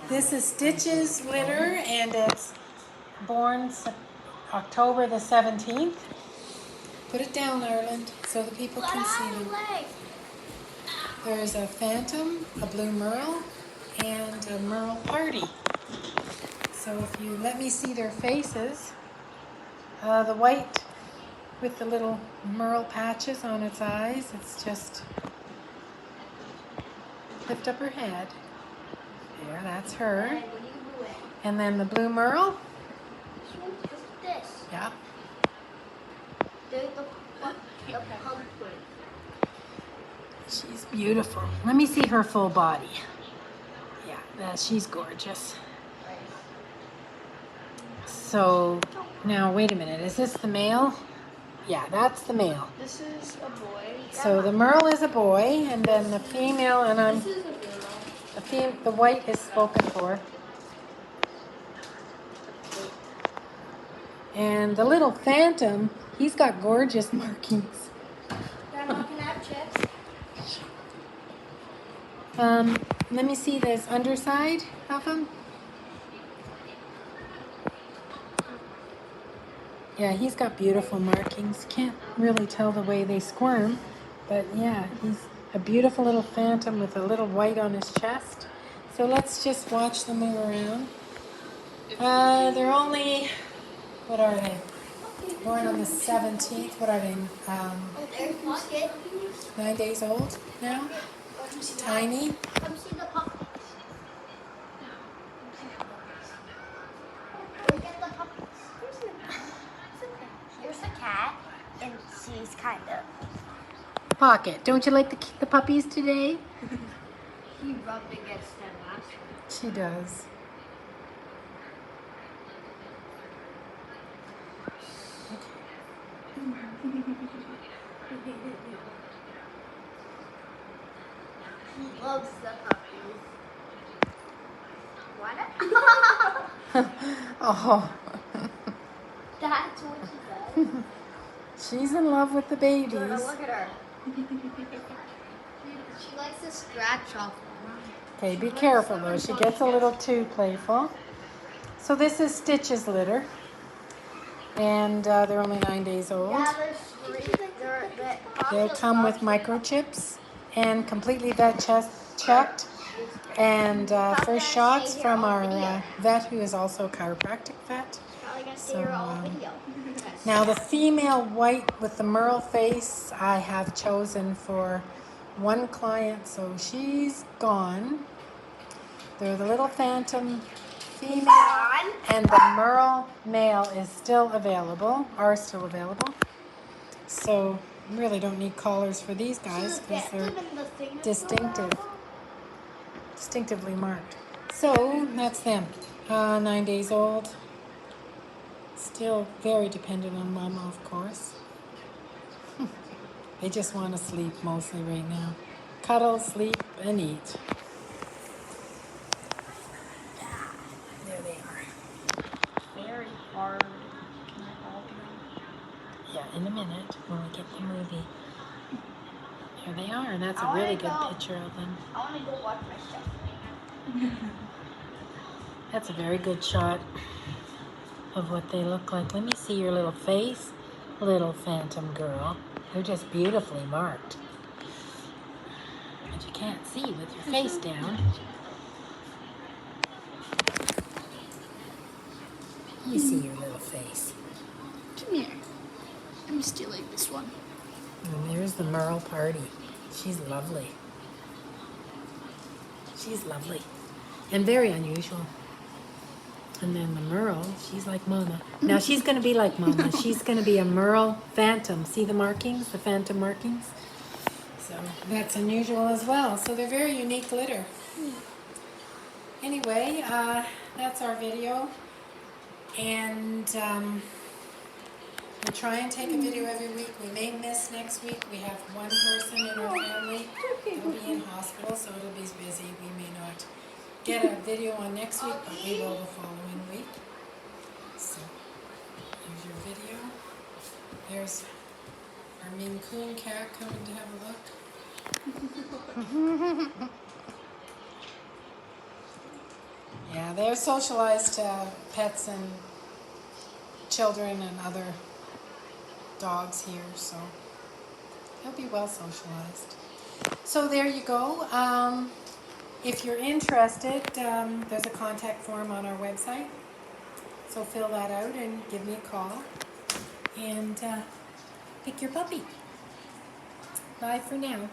This is Stitch's litter, and it's born October the 17th. Put it down, Ireland, so the people can see them. There's a phantom, a blue merle, and a merle party. So if you let me see their faces, the white with the little merle patches on its eyes, it's just lift up her head. There, that's her. And then the blue merle. Yeah. She's beautiful. Let me see her full body. Yeah, she's gorgeous. So now wait a minute. Is this the male? Yeah, that's the male. This is a boy. So the merle is a boy, and then the female, and This is a girl. the white is spoken for. And the little phantom, he's got gorgeous markings. Grandma, can I have chips? Let me see this underside of him. Yeah, he's got beautiful markings. Can't really tell the way they squirm, but yeah, he's a beautiful little phantom with a little white on his chest. So let's just watch them move around. They're only, what are they? Born on the 17th. What are they? 9 days old now. Tiny. Come see the puppies. Look at the puppies. Here's a cat, and she's kind of. Pocket, don't you like the puppies today? He rubbed against them last week. She does. He loves the puppies. What? Oh, That's what she does. she's in love with the babies. Look at her. She likes to scratch off them. Okay, be careful though. She gets a little too playful. So this is Stitch's litter, and they're only 9 days old. Yeah, there's three. They'll come with microchips and completely vet checked, and first shots from our vet, who is also a chiropractic vet. So now the female white with the merle face I have chosen for one client, so she's gone. They're the little phantom female, and the merle male is still available, are still available. So really don't need collars for these guys because they're distinctively marked. So that's them. 9 days old. Still very dependent on mama, of course. They just want to sleep mostly right now. Cuddle, sleep, and eat. There they are. Very hard. Can I hold them? Yeah, in a minute when we get the movie. There they are, and that's a really good picture of them. I want to go watch my stuff. That's a very good shot of what they look like. Let me see your little face, little phantom girl. They're just beautifully marked. But you can't see with your face down. Let me see your little face. Come here. I'm stealing this one. And there's the merle party. She's lovely. She's lovely. And very unusual. And then the merle, she's like mama. Now she's going to be like mama. She's going to be a merle phantom. See the markings, the phantom markings? So that's unusual as well. So they're very unique litter. Anyway, that's our video. And we'll try and take a video every week. We may miss next week. We have one person in our family who will be in hospital, so it'll be busy. We may not get a video on next week, but we will the following week. So here's your video. There's our Maine Coon cat coming to have a look. Yeah, they're socialized to pets and children and other dogs here, so he'll be well socialized. So there you go. If you're interested, there's a contact form on our website. So fill that out and give me a call and pick your puppy. Bye for now.